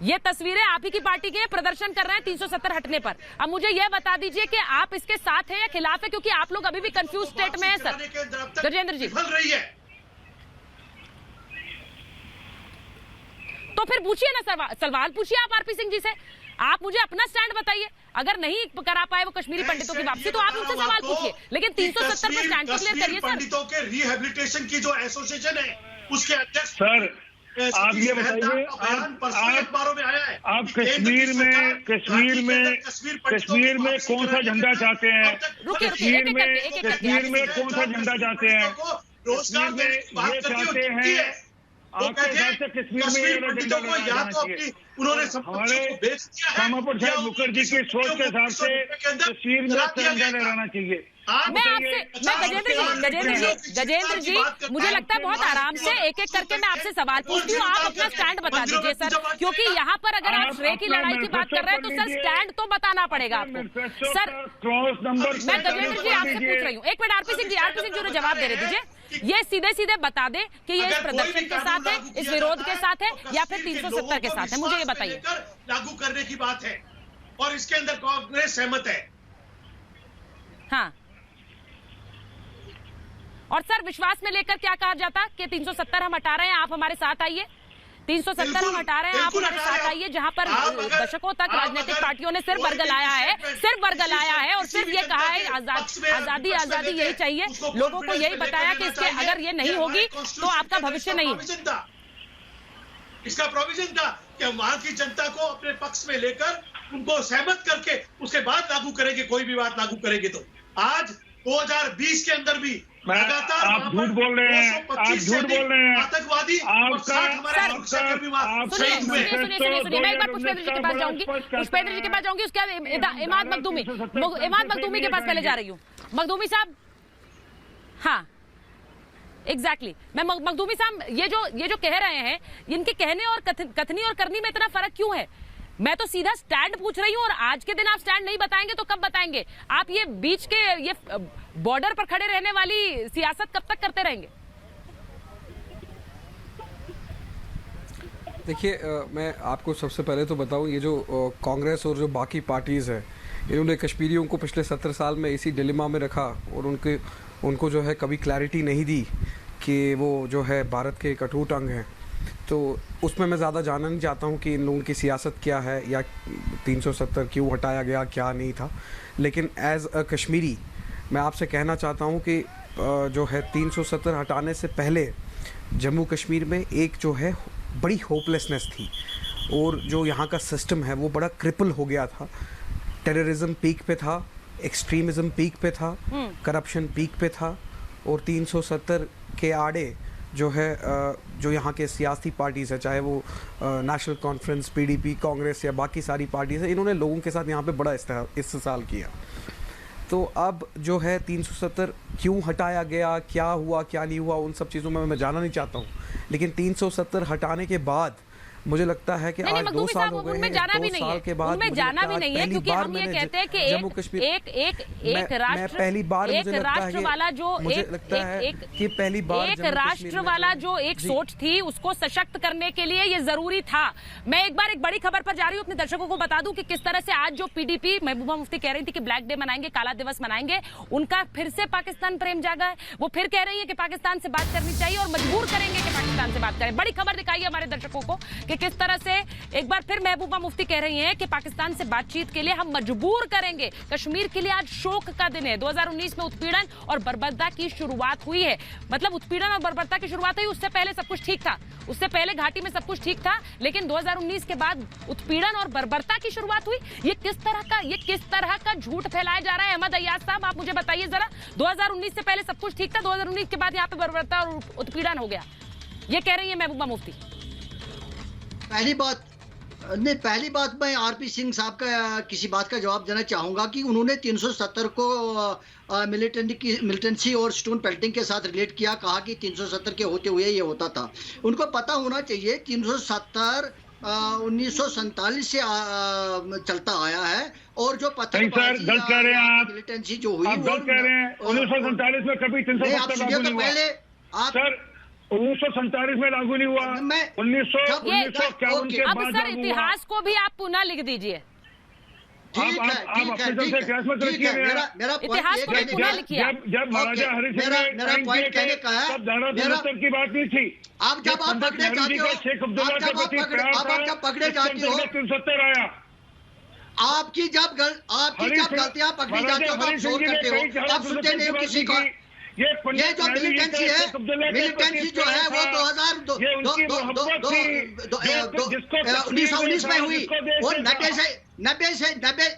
Speaker 1: ये तस्वीरें आप ही की पार्टी के प्रदर्शन कर रहे हैं 370 हटने पर। अब मुझे ये बता दीजिए कि आप इसके साथ है या खिलाफ है, क्योंकि आप लोग अभी भी कंफ्यूज स्टेट में है सर। गजेंद्र जी तो फिर पूछिए ना सवाल पूछिए आप आरपी सिंह जी से। आप मुझे अपना स्टैंड बताइए। अगर नहीं करा पाए वो कश्मीरी पंडितों की वापसी, तो आप उनसे सवाल पूछिए, लेकिन 370 पर स्टैंड तो क्लियर करिए सर।
Speaker 16: पंडितों के रिहेबिलिटेशन की जो एसोसिएशन है उसके अध्यक्ष
Speaker 15: सर आप ये बताइए, आप कश्मीर में कौन सा झंडा चाहते हैं? कश्मीर में कौन सा झंडा चाहते हैं?
Speaker 16: रोजगार देने की बात करते हैं। वो कहते हैं कश्मीर पंडितों को या तो अपनी उन्होंने
Speaker 15: हमारे श्यामा प्रसाद मुखर्जी की सोच के हिसाब से कश्मीर में तिरंगा लहराना चाहिए।
Speaker 1: गजेंद्र जी मुझे लगता है बहुत आराम से एक एक करके मैं आपसे सवाल पूछती हूँ, आप अपना स्टैंड बता दीजिए सर, क्योंकि यहाँ पर अगर आप श्रेय की लड़ाई की बात कर रहे हैं तो सर स्टैंड तो बताना पड़ेगा आपको। सर मैं गजेंद्र जी आपसे पूछ रही हूँ, एक मिनट आरपी सिंह जी ने जवाब दे रहे दीजिए। ये सीधे सीधे बता दे कि ये इस प्रदर्शन के साथ है, इस विरोध के साथ है, या फिर 370 के साथ है, मुझे ये बताइए।
Speaker 16: लागू करने की बात है और इसके अंदर कांग्रेस सहमत है।
Speaker 1: हाँ, और सर विश्वास में लेकर क्या कहा जाता कि 370 हम हटा रहे हैं, आप हमारे साथ आइए। 370 हम हटा रहे हैं, आप हमारे साथ आइए। जहां पर दशकों तक राजनीतिक पार्टियों ने सिर्फ वर्गलाया है और सिर्फ ये कहा है आजादी यही चाहिए, लोगों को यही बताया कि इसके अगर ये नहीं होगी तो आपका भविष्य नहीं है।
Speaker 16: इसका प्रोविजन था कि हम वहां की जनता को अपने पक्ष में लेकर उनको सहमत करके उसके बाद लागू करेंगे, कोई भी बात लागू करेंगे। तो आज 2020 के अंदर भी लगातार
Speaker 15: आप झूठ बोल रहे हैं,
Speaker 16: आतंकवादी
Speaker 1: सुनिए, मैं एक बार पुष्पेंद्र जी के पास जाऊंगी, उसके बाद इमाद मखदूमी के पास पहले जा रही हूँ। मखदूमी साहब, हाँ एग्जैक्टली मैं मखदूमी साहब, ये जो कह रहे हैं, इनके कहने और कथनी और करनी में इतना फर्क क्यों है? मैं तो सीधा स्टैंड पूछ रही हूँ, और आज के दिन आप स्टैंड नहीं बताएंगे तो कब बताएंगे? आप ये बीच के ये बॉर्डर पर खड़े रहने वाली सियासत कब तक करते रहेंगे?
Speaker 17: देखिए मैं आपको सबसे पहले तो बताऊं, ये जो कांग्रेस और जो बाकी पार्टीज़ है, इन्होंने कश्मीरियों को पिछले 70 साल में इसी डिलेमा में रखा और उनको जो है कभी क्लैरिटी नहीं दी कि वो जो है भारत के एक अटूट अंग हैं। तो उसमें मैं ज़्यादा जानना नहीं चाहता हूँ कि इन लोगों की सियासत क्या है या 370 क्यों हटाया गया, क्या नहीं था। लेकिन एज़ अ कश्मीरी मैं आपसे कहना चाहता हूँ कि जो है 370 हटाने से पहले जम्मू कश्मीर में एक जो है बड़ी होपलेसनेस थी, और जो यहाँ का सिस्टम है वो बड़ा क्रिपल हो गया था। टेररिज्म पीक पे था, एक्सट्रीमिज़म पीक पे था, करप्शन पीक पे था, और 370 के आड़े जो है जो यहाँ के सियासी पार्टीज़ है, चाहे वो नेशनल कॉन्फ्रेंस, पीडीपी, कांग्रेस या बाकी सारी पार्टीज़ है, इन्होंने लोगों के साथ यहाँ पे बड़ा इस्तेसाल किया। तो अब जो है 370 क्यों हटाया गया, क्या हुआ क्या नहीं हुआ, उन सब चीज़ों में मैं जाना नहीं चाहता हूँ। लेकिन 370 हटाने के बाद मुझे लगता है कि आज 2 साल हो गए हैं, 2 साल के बाद
Speaker 1: उनमें जाना भी नहीं है, क्योंकि हम ये कहते हैं कि
Speaker 17: जम्मू कश्मीर
Speaker 1: एक राष्ट्र वाला जो एक सोच थी उसको सशक्त करने के लिए ये जरूरी था। मैं एक बार एक बड़ी खबर पर जा रही हूँ, अपने दर्शकों को बता दूं कि किस तरह से आज जो पीडीपी महबूबा मुफ्ती कह रही थी कि ब्लैक डे मनाएंगे, काला दिवस मनाएंगे, उनका फिर से पाकिस्तान प्रेम जागा है। वो फिर कह रही है कि पाकिस्तान से बात करनी चाहिए और मजबूर करेंगे कि पाकिस्तान से बात करें। बड़ी खबर दिखाई है हमारे दर्शकों को कि किस तरह से एक बार फिर महबूबा मुफ्ती कह रही हैं कि पाकिस्तान से बातचीत के लिए हम मजबूर करेंगे। कश्मीर के लिए आज शोक का दिन है। 2019 में उत्पीड़न और बर्बरता की शुरुआत हुई है। मतलब उत्पीड़न और बर्बरता की शुरुआत हुई, उससे पहले सब कुछ ठीक था, उससे पहले घाटी में सब कुछ ठीक था, लेकिन 2019 के बाद उत्पीड़न और बर्बरता की शुरुआत हुई। ये किस तरह का झूठ फैलाया जा रहा है? अहमद अय्याज साहब, आप मुझे बताइए जरा। 2019 से पहले सब कुछ ठीक था, 2019 के बाद यहाँ पे बर्बरता और उत्पीड़न हो गया, ये कह रही है महबूबा मुफ्ती।
Speaker 18: पहली बात मैं आरपी सिंह साहब का किसी बात का जवाब देना चाहूंगा कि उन्होंने 370 को मिलिटेंसी और स्टोन पेल्टिंग के साथ रिलेट किया, कहा कि 370 के होते हुए ये होता था। उनको पता होना चाहिए 370 1947 से चलता आया है, और जो पत्थरबाजी मिलिटेंसी जो हुई वो
Speaker 15: 1947 में कभी 370 लागू नहीं हुआ सर, 1947 में लागू नहीं हुआ, 1951 के बाद
Speaker 1: सर इतिहास को भी आप पुनः लिख दीजिए।
Speaker 18: ठीक है,
Speaker 1: इतिहास को भी पुनः लिखिए।
Speaker 15: जब महाराजा हरि सिंह
Speaker 18: मेरा पॉइंट कहने का है,
Speaker 15: तब धारा 73 की बात नहीं थी।
Speaker 18: आप जब आप पकड़े जाते हो,
Speaker 15: शेख अब्दुल्ला के प्रति
Speaker 18: आप जब पकड़े जाते हो,
Speaker 15: 370 आया।
Speaker 18: आपकी जब गलतियां पकड़ी जाती हो, आप शोर करते हो, आप सुनते नहीं हो किसी को। ये जो मिलिटेंसी है, मिलिटेंसी जो है वो 1919 में हुई, वो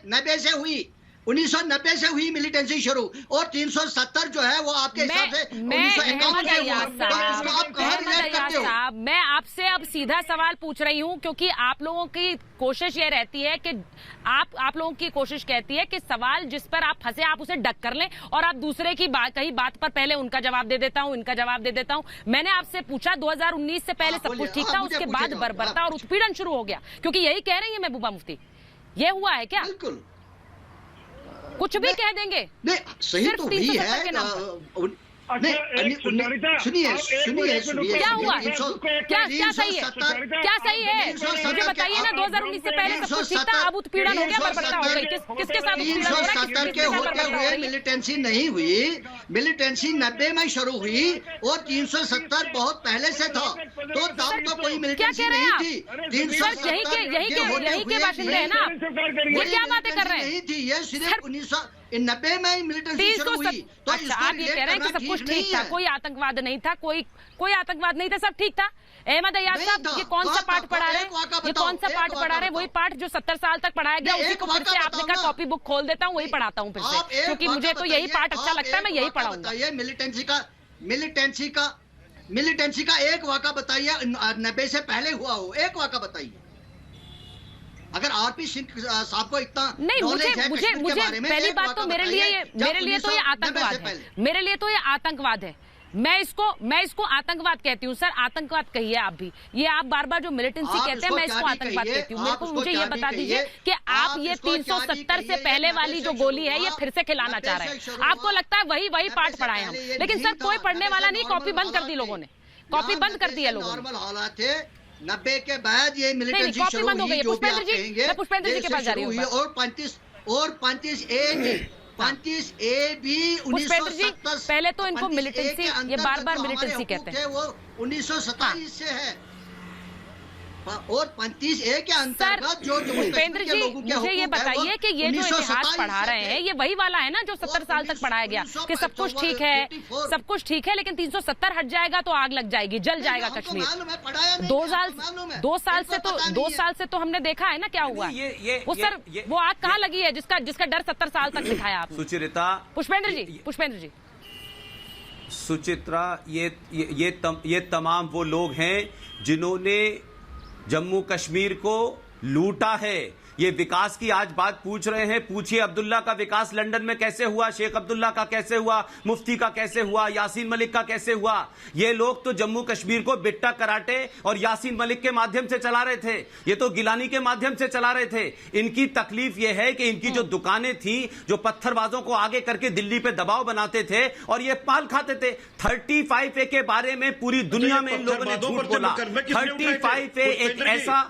Speaker 18: 90 से हुई, 1990 से हुई मिलिटेंसी शुरू, और 370 जो है वो आपके हिसाब से 1951 से हुआ। तो इसको आप कहाँ रिलेट करते हो?
Speaker 1: मैं आपसे अब सीधा सवाल पूछ रही हूँ, क्योंकि आप लोगों की कोशिश ये रहती है कि आप लोगों की कोशिश कहती है कि सवाल जिस पर आप फंसे आप उसे डक कर लें, और आप दूसरे की कही बात पर पहले उनका जवाब दे देता हूँ, इनका जवाब दे देता हूँ। मैंने आपसे पूछा 2019 से पहले सब कुछ ठीक था, उसके बाद बर्बरता और उत्पीड़न शुरू हो गया, क्योंकि यही कह रही है महबूबा मुफ्ती। ये हुआ है क्या?
Speaker 18: बिल्कुल,
Speaker 1: कुछ भी कह देंगे।
Speaker 18: नहीं, सही तो भी है। सुनिए
Speaker 1: क्या हुआ, क्या सही है, क्या सही है मुझे बताइए ना। 2019 से पहले सब कुछ ठीक था, अब उत्पीड़न हो गया, बर्बरता हो गई, किसके साथ?
Speaker 18: 370 के होते हुए मिलिटेंसी नहीं हुई, मिलिटेंसी 90 में शुरू हुई, और 370 बहुत पहले से था, तो तब तो कोई मिलिटेंसी नहीं थी।
Speaker 1: 370 के बाशिंदे हैं ना, ये क्या बातें कर रहे हैं?
Speaker 18: नहीं थी, ये सिर्फ 1990 में मिलिटेंसी शुरू हुई। तो
Speaker 1: अच्छा, आप ये कह रहे हैं कि सब कुछ ठीक था, कोई आतंकवाद नहीं था, कोई आतंकवाद नहीं था, सब ठीक था। अहमद अय्याज साहब, ये कौन सा पाठ पढ़ा रहे हैं? ये कौन सा पाठ पढ़ा रहे हैं? वही पाठ जो 70 साल तक पढ़ाया गया, उसी को फिर से आपने कहा कॉपी बुक खोल देता हूँ, वही पढ़ाता हूँ फिर से, क्योंकि मुझे तो यही पाठ अच्छा लगता है, मैं यही पढ़ाऊंगा।
Speaker 18: मिलिटेंसी का एक वाक़ा बताइए, 90 से पहले हुआ हो, एक वाक़ा बताइए। अगर आरपी सिंह साहब को इतना
Speaker 1: नहीं, मुझे पहली बात तो मेरे लिए तो ये आतंकवाद है, मेरे लिए तो ये आतंकवाद है। मैं इसको आतंकवाद कहती हूँ। सर आतंकवाद कहिए आप भी, ये आप बार बार जो मिलिटेंसी कहते हैं, मैं इसको आतंकवाद कहती हूँ। मुझे ये बता दीजिए कि आप ये 370 से पहले वाली जो गोली है ये फिर से खिलाना चाह रहे हैं। आपको लगता है वही पाठ पढ़ाए हम, लेकिन सर कोई पढ़ने वाला नहीं, कॉपी बंद कर दी लोगों ने, कॉपी बंद कर दी है लोगों ने।
Speaker 18: 90 के बाद ये मिलिटेंसी शुरू हुई, जो भी आप कहेंगे,
Speaker 1: पुष्पेंद्र जी के पास जा रही हूं,
Speaker 18: और 35 ए भी 1970
Speaker 1: पहले तो इनको मिलिटेंसी, ये बार मिलिटेंसी कहते हैं,
Speaker 18: वो 1927 से है, और 35 ए के अंतर्गत जो
Speaker 1: पुष्पेंद्र जी मुझे ये बताइए कि ये जो इतिहास पढ़ा रहे हैं ये वही वाला है ना जो 70 साल तक पढ़ाया गया कि सब कुछ ठीक है, सब कुछ ठीक है, लेकिन 370 हट जाएगा तो आग लग जाएगी, जल जाएगा कश्मीर। 2 साल से तो हमने देखा है ना क्या हुआ है। वो सर वो आग कहाँ लगी है जिसका डर 70 साल तक दिखाया आपने?
Speaker 14: सुचित्रा,
Speaker 1: पुष्पेंद्र जी
Speaker 14: सुचित्रा, ये तमाम वो लोग हैं जिन्होंने जम्मू कश्मीर को लूटा है। ये विकास की आज बात पूछ रहे हैं, पूछिए अब्दुल्ला का विकास लंदन में कैसे हुआ, शेख अब्दुल्ला का कैसे हुआ, मुफ्ती का कैसे हुआ, यासीन मलिक का कैसे हुआ। ये लोग तो जम्मू कश्मीर को बिट्टा कराटे और यासीन मलिक के माध्यम से चला रहे थे, ये तो गिलानी के माध्यम से चला रहे थे। इनकी तकलीफ ये है कि इनकी जो दुकानें थी, जो पत्थरबाजों को आगे करके दिल्ली पे दबाव बनाते थे और ये पाल खाते थे। 35A के बारे में पूरी दुनिया में इन लोगों ने झूठ बोला। 35A एक ऐसा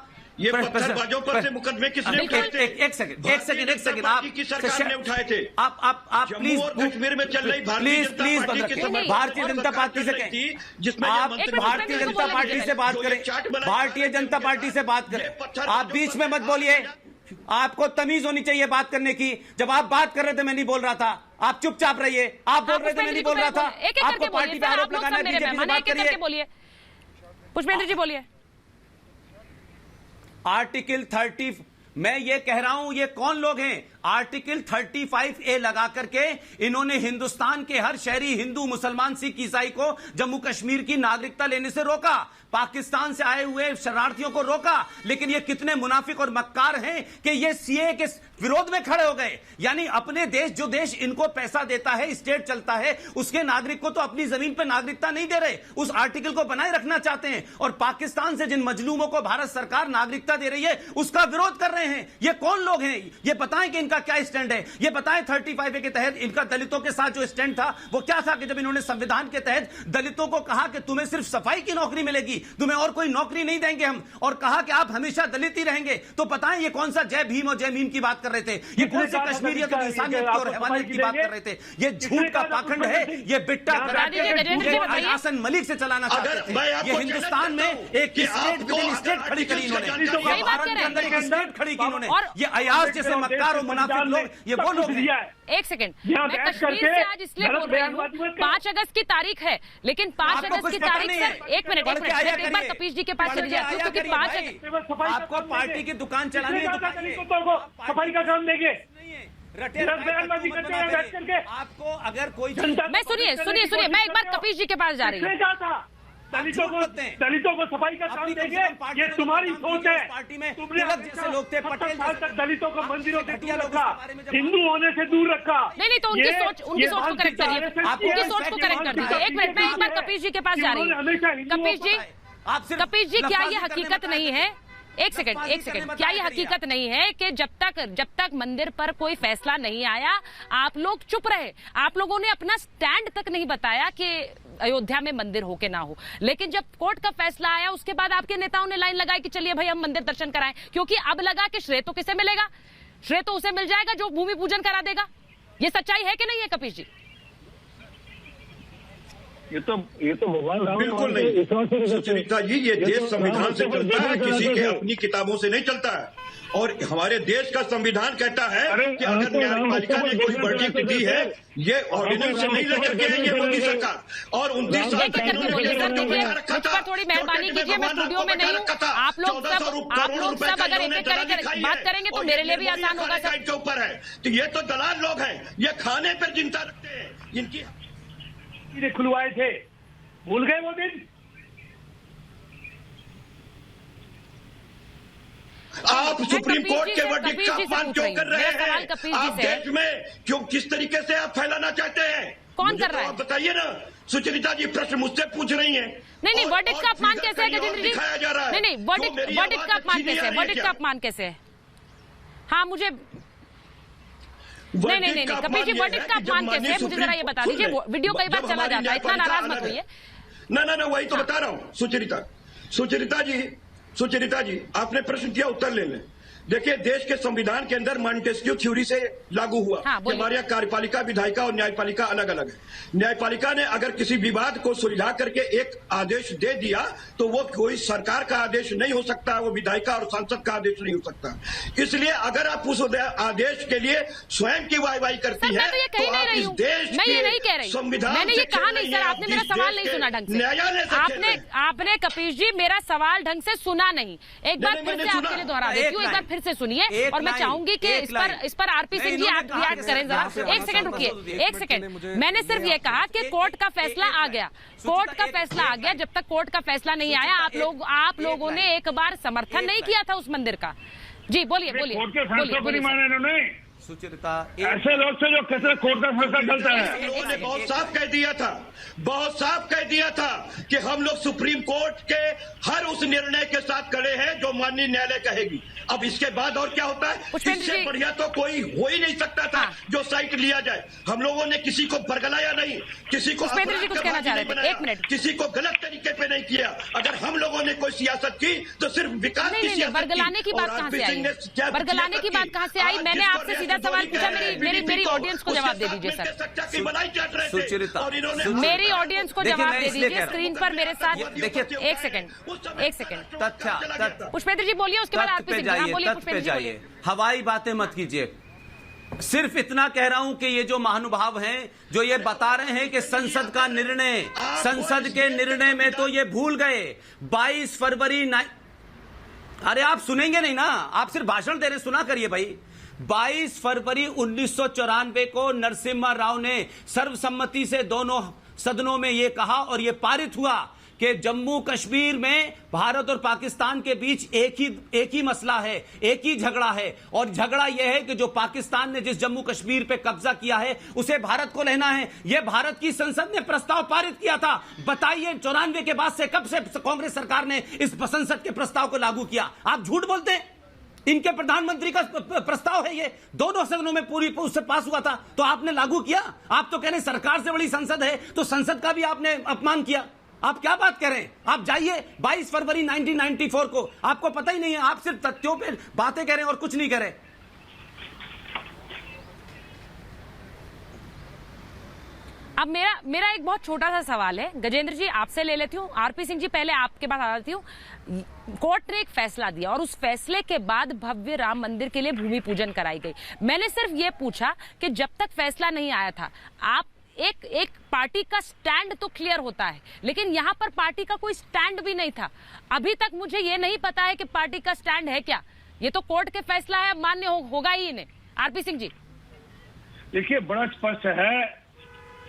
Speaker 13: ये पत्थरबाजों पर से मुकदमे किसने उठाए थे?
Speaker 14: एक सेकंड आप
Speaker 13: की सरकार ने उठाए थे।
Speaker 14: आप
Speaker 13: जम्मू और कश्मीर में चल रही भारतीय
Speaker 14: जनता पार्टी से
Speaker 13: जिसमें
Speaker 14: आप भारतीय जनता पार्टी से बात करें, भारतीय जनता पार्टी से बात करें, आप बीच में मत बोलिए। आपको तमीज होनी चाहिए बात करने की। जब आप बात कर रहे थे मैं नहीं बोल रहा था, आप चुपचाप रहिए। आप बोल रहे थे मैं नहीं बोल रहा था। आपको पार्टी पे आरोप लगाना है, बीजेपी से बात करिए।
Speaker 1: पुष्पेंद्र जी बोलिए।
Speaker 14: आर्टिकल 30 मैं ये कह रहा हूं, ये कौन लोग हैं? आर्टिकल 35A लगा करके इन्होंने हिंदुस्तान के हर शहरी हिंदू, मुसलमान, सिख, ईसाई को जम्मू कश्मीर की नागरिकता लेने से रोका, पाकिस्तान से आए हुए शरणार्थियों को रोका। लेकिन ये कितने मुनाफिक और मक्कार हैं कि ये सीए के विरोध में खड़े हो गए। यानी अपने देश, जो देश इनको पैसा देता है, स्टेट चलता है, उसके नागरिक को तो अपनी जमीन पर नागरिकता नहीं दे रहे, उस आर्टिकल को बनाए रखना चाहते हैं। और पाकिस्तान से जिन मजलूमों को भारत सरकार नागरिकता दे रही है उसका विरोध कर रहे हैं। ये कौन लोग हैं? ये बताएं कि इनका क्या स्टैंड है। ये बताएं 35A के तहत इनका दलितों के साथ जो स्टैंड था वो क्या था कि जब इन्होंने संविधान के तहत दलितों को कहा कि तुम्हें सिर्फ सफाई की नौकरी मिलेगी, तुम्हें और कोई नौकरी नहीं देंगे हम, और कहा कि आप हमेशा दलित ही रहेंगे। तो बताएं ये कौन सा जय भीम और जय मीम की बात कर रहे थे? ये कौन सी कश्मीरियत और इंसानियत की और हैवानियत की बात कर रहे थे? ये झूठ का पाखंड है। ये बिट्टा आसन मलिक से चलाना चाहते थे। ये हिंदुस्तान में एक स्टेट खड़ी करी इन्होंने, भारत के अंदर एक स्टेट खड़ी की इन्होंने। ये अयाज जैसे मक्कार और मुनाफिक लोग, ये वो लोग हैं।
Speaker 1: एक सेकंड, मैं कश्मीर से आज इसलिए बोल रही हूँ, 5 अगस्त की तारीख है, लेकिन 5 अगस्त की तारीख सर, एक मिनट एक बार कपीश जी के पास चली जाती हूँ, क्योंकि 5 अगस्त
Speaker 14: आपको पार्टी की दुकान चलानी है,
Speaker 16: सफाई का काम देंगे।
Speaker 14: आपको अगर कोई
Speaker 1: मैं सुनिए, मैं एक बार कपीश जी के पास जा रही हूँ।
Speaker 16: दलितों को सफाई का काम देंगे, ये तुम्हारी सोच है।
Speaker 14: पार्टी में
Speaker 16: तुमने
Speaker 14: जैसे लोग थे, पटेल
Speaker 16: साल तक दलितों को मंदिरों से दूर रखा, हिंदू होने से दूर रखा।
Speaker 1: नहीं तो उनकी सोच को करेक्ट करिए, उनकी सोच को करेक्ट कर दीजिए। एक मिनट, मैं एक बार कपीश जी के पास जा रही हूँ। कपीश जी क्या ये हकीकत नहीं है? एक सेकंड, क्या ये हकीकत नहीं है कि जब तक मंदिर पर कोई फैसला नहीं आया आप लोग चुप रहे? आप लोगों ने अपना स्टैंड तक नहीं बताया कि अयोध्या में मंदिर हो के ना हो, लेकिन जब कोर्ट का फैसला आया उसके बाद आपके नेताओं ने लाइन लगाई कि चलिए भाई हम मंदिर दर्शन कराएं, क्योंकि अब लगा कि श्रेय तो किसे मिलेगा? श्रेय तो उसे मिल जाएगा जो भूमि पूजन करा देगा। ये सच्चाई है कि नहीं है कपीश जी?
Speaker 15: ये तो भगवान राम
Speaker 13: बिल्कुल नहीं सुचरिता जी, ये देश संविधान से चलता है, किसी के अपनी किताबों से नहीं चलता है। और हमारे देश का संविधान कहता है कि अगर न्यायपालिका ने कोई वर्डिक्ट दी है, ये ऑर्डिनेंस से नहीं लेकर के आई है मोदी सरकार, और 29 साल तक
Speaker 1: थोड़ी मेहरबानी कीजिए, मैं स्टूडियो में नहीं हूँ। आप लोग सब अगर एक करके बात करेंगे तो मेरे लिए भी आसान होगा।
Speaker 13: के ऊपर है तो ये तो दलाल लोग हैं, ये खाने पर चिंता रखते हैं, जिनकी
Speaker 16: खुलवाए थे, भूल गए वो दिन?
Speaker 13: आप सुप्रीम कोर्ट के वर्डिक्ट का अपमान क्यों कर रहे हैं? आप देश में क्यों, किस तरीके से आप फैलाना चाहते हैं?
Speaker 1: कौन कर रहा है?
Speaker 13: आप बताइए ना। सुचरिता जी प्रश्न मुझसे पूछ रही हैं।
Speaker 1: नहीं, वर्डिक्ट का अपमान कैसे है गजेंद्र जी?
Speaker 13: दिखाया जा रहा है।
Speaker 1: नहीं, वर्डिक्ट का अपमान कैसे है? वर्डिक्ट का अपमान कैसे है? हाँ मुझे नहीं कपीश जी, वर्डिक्ट का अपमान कैसे है मुझे जरा ये बता दीजिए। वीडियो कई बार चला जाता है, इतना नाराज मत होइए।
Speaker 13: ना वही तो बता रहा हूँ सुचरिता जी आपने प्रश्न किया, उत्तर ले लें। देखिए, देश के संविधान के अंदर मॉन्टेस्क्यू थ्योरी से लागू हुआ कि हमारे यहाँ कार्यपालिका, विधायिका और न्यायपालिका अलग अलग है। न्यायपालिका ने अगर किसी विवाद को सुलझा करके एक आदेश दे दिया तो वो कोई सरकार का आदेश नहीं हो सकता, वो विधायिका और सांसद का आदेश नहीं हो सकता। इसलिए अगर आप उस आदेश के लिए स्वयं की वाहवाही करती है तो आप इस देश के संविधान
Speaker 1: मैंने ये कहा नहीं सर, आपने मेरा सवाल नहीं सुना ढंग से।
Speaker 13: न्यायालय
Speaker 1: आपने कपीश जी मेरा सवाल ढंग से सुना नहीं। एक बार फिर से आपके लिए दोहरा देती हूँ, एक बार फिर से सुनिए, और मैं चाहूंगी कि इस पर आरपी सिंह जी आप रिएक्ट करें जरा। एक सेकंड रुकिए, एक सेकंड। मैंने सिर्फ ये कहा कि कोर्ट का फैसला आ गया, कोर्ट का फैसला आ गया। जब तक कोर्ट का फैसला नहीं आया आप लोगों ने एक बार समर्थन नहीं किया था उस मंदिर का। जी बोलिए।
Speaker 15: कोर्ट के फैसले को नहीं माना इन्होंने।
Speaker 14: सुचरिता,
Speaker 15: ऐसे लोग से जो कहते हैं कोर्ट का फैसला चलता है।
Speaker 13: लोगों ने बहुत साफ कह दिया था, बहुत साफ कह दिया था कि हम लोग सुप्रीम कोर्ट के हर उस निर्णय के साथ खड़े हैं जो माननीय न्यायालय कहेगी। अब इसके बाद और क्या होता है, इससे बढ़िया तो कोई हो ही नहीं सकता था जो साइड लिया जाए। हम लोगों ने किसी को बरगलाया नहीं, किसी को किसी को गलत तरीके पे नहीं किया। अगर हम लोगों ने कोई सियासत की तो सिर्फ विकास की सियासत की।
Speaker 1: बरगलाने की बात कहां से आई? बरगलाने की बात कहां से आई? मैंने आपसे सीधा सवाल पूछा, मेरी ऑडियंस को जवाब दे दीजिए सर।
Speaker 14: सुचरिता,
Speaker 1: मेरी ऑडियंस को जवाब दे दीजिए स्क्रीन पर मेरे साथ।
Speaker 14: देखिए,
Speaker 1: एक सेकंड
Speaker 14: तथ्य
Speaker 1: पुष्पेंद्र जी बोलिए, उसके बाद आरपी सिंह। हाँ, बोलिए पुष्पेंद्र जी, बोलिए।
Speaker 14: हवाई बातें मत कीजिए। सिर्फ इतना कह रहा हूं कि ये जो महानुभाव हैं जो ये बता रहे हैं कि संसद का निर्णय, संसद के निर्णय में तो ये भूल गए 22 फरवरी। अरे आप सुनेंगे नहीं ना, आप सिर्फ भाषण दे रहे, सुना करिए भाई। 22 फरवरी 1994 को नरसिम्हा राव ने सर्वसम्मति से दोनों सदनों में यह कहा और यह पारित हुआ कि जम्मू कश्मीर में भारत और पाकिस्तान के बीच एक ही मसला है, एक ही झगड़ा है। और झगड़ा यह है कि जो पाकिस्तान ने जिस जम्मू कश्मीर पे कब्जा किया है उसे भारत को लेना है। यह भारत की संसद ने प्रस्ताव पारित किया था। बताइए 94 के बाद से कब से कांग्रेस सरकार ने इस संसद के प्रस्ताव को लागू किया? आप झूठ बोलते हैं। इनके प्रधानमंत्री का प्रस्ताव है, ये दोनों सदनों में पूरी उससे पास हुआ था, तो आपने लागू किया। आप तो कह रहे हैं सरकार से बड़ी संसद है, तो संसद का भी आपने अपमान किया। आप क्या बात कर रहे हैं? आप जाइए 22 फरवरी 1994 को, आपको पता ही नहीं है, आप सिर्फ तथ्यों पे बातें कह रहे हैं और कुछ नहीं कह रहे।
Speaker 1: अब मेरा एक बहुत छोटा सा सवाल है, गजेंद्र जी आपसे ले लेती हूँ, आरपी सिंह जी पहले आपके पास आ जाती हूँ। कोर्ट ने एक फैसला दिया और उस फैसले के बाद भव्य राम मंदिर के लिए भूमि पूजन कराई गई। मैंने सिर्फ ये पूछा कि जब तक फैसला नहीं आया था, आप एक पार्टी का स्टैंड तो क्लियर होता है, लेकिन यहाँ पर पार्टी का कोई स्टैंड भी नहीं था। अभी तक मुझे ये नहीं पता है कि पार्टी का स्टैंड है क्या। ये तो कोर्ट के फैसला है, मान्य होगा ही इन्हें। आरपी सिंह जी
Speaker 15: देखिए, बड़ा स्पष्ट है,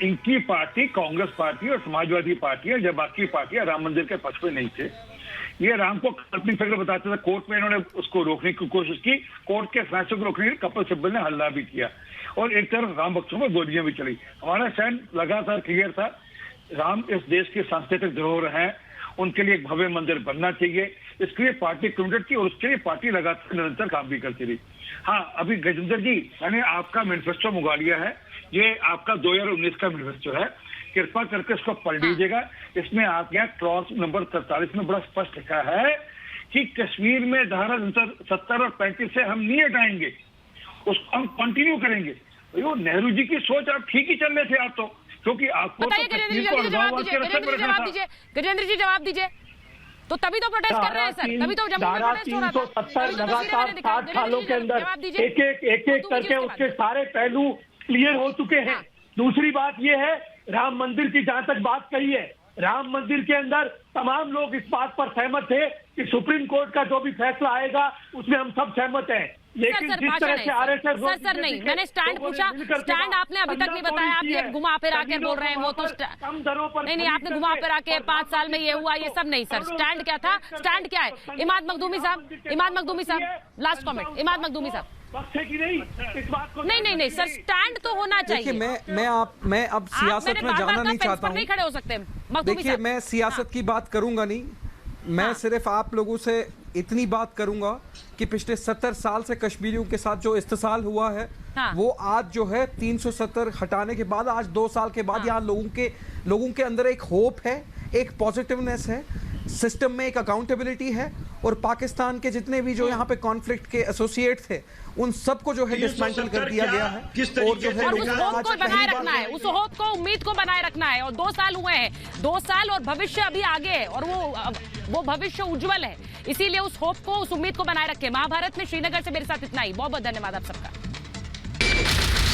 Speaker 15: इनकी पार्टी कांग्रेस पार्टी और समाजवादी पार्टी है, जब बाकी पार्टियां राम मंदिर के पक्ष में नहीं थे। ये राम को काल्पनिक फिगर बताते थे। कोर्ट में इन्होंने उसको रोकने की कोशिश की, कोर्ट के फैसले को रोकने के लिए कपिल सिब्बल ने हल्ला भी किया और एक तरफ राम भक्तों में गोलियां भी चली। हमारा स्टैंड लगातार क्लियर था, राम इस देश के सांस्कृतिक धरोहर हैं, उनके लिए एक भव्य मंदिर बनना चाहिए। इसके लिए पार्टी कमिटेड थी और उसके लिए पार्टी लगातार निरंतर काम भी करती रही। हाँ, अभी गजेंद्र जी, मैंने आपका मैनिफेस्टो मंगा लिया है, ये आपका 2019 का मैनिफेस्टो है, कृपा करके इसको पढ़ लीजिएगा। इसमें आप यहाँ क्लॉज नंबर 43 में बड़ा स्पष्ट लिखा है कि कश्मीर में धारा 70 और 35 से हम नहीं हटाएंगे, उसको हम कंटिन्यू करेंगे। तो नेहरू जी की सोच आप ठीक ही चल रहे थे आप तो, क्योंकि आपको
Speaker 1: गजेंद्र जी जवाब दीजिए। तो तभी तो प्रोटेस्ट कर रहे हैं सर, तभी तो जम्मू में प्रोटेस्ट हो रहा था।
Speaker 16: 370 लगातार 60 सालों के अंदर एक करके उसके सारे पहलू क्लियर हो चुके हैं। दूसरी बात यह है, राम मंदिर की जहां तक बात कही है, राम मंदिर के अंदर तमाम लोग इस बात पर सहमत थे कि सुप्रीम कोर्ट का जो भी फैसला आएगा उसमें हम सब सहमत हैं। लेकिन जिस तरह से आरएसएस
Speaker 1: सर नहीं, मैंने स्टैंड पूछा, स्टैंड आपने अभी तक नहीं बताया। आप ये घुमा फिरा के बोल रहे हैं, वो तो
Speaker 16: कम दरों पर
Speaker 1: नहीं, आपने घुमा फिरा के 5 साल में ये हुआ, ये सब नहीं सर। स्टैंड क्या था, स्टैंड क्या है? इमाद मखदूमी साहब लास्ट कमेंट। इमाद मखदूमी साहब
Speaker 16: इस बात को
Speaker 1: नहीं सर, स्टैंड तो होना चाहिए।
Speaker 17: मैं अब सियासत में जाना नहीं चाहता हूँ।
Speaker 1: खड़े हो सकते हैं।
Speaker 17: देखिए, मैं सियासत की बात करूंगा नहीं, मैं सिर्फ आप लोगों से इतनी बात करूंगा कि पिछले 70 साल से कश्मीरियों के साथ जो इस्तेसाल हुआ है, वो आज जो है 370 हटाने के बाद, आज 2 साल के बाद यहाँ लोगों के अंदर एक होप है, एक पॉजिटिवनेस है, सिस्टम में एक अकाउंटेबिलिटी है, और पाकिस्तान के जितने भी जो यहाँ पे कॉन्फ्लिक्ट के एसोसिएट थे उन सबको जो है डिसमेंटल कर दिया गया है।
Speaker 1: और जो है उस होप को बनाए रखना है, उस होप को, उम्मीद को बनाए रखना है। और 2 साल हुए हैं, 2 साल और भविष्य अभी आगे है, और वो भविष्य उज्जवल है। इसीलिए उस होप को, उस उम्मीद को बनाए रखें। महाभारत में श्रीनगर से मेरे साथ इतना ही। बहुत बहुत धन्यवाद आप सबका।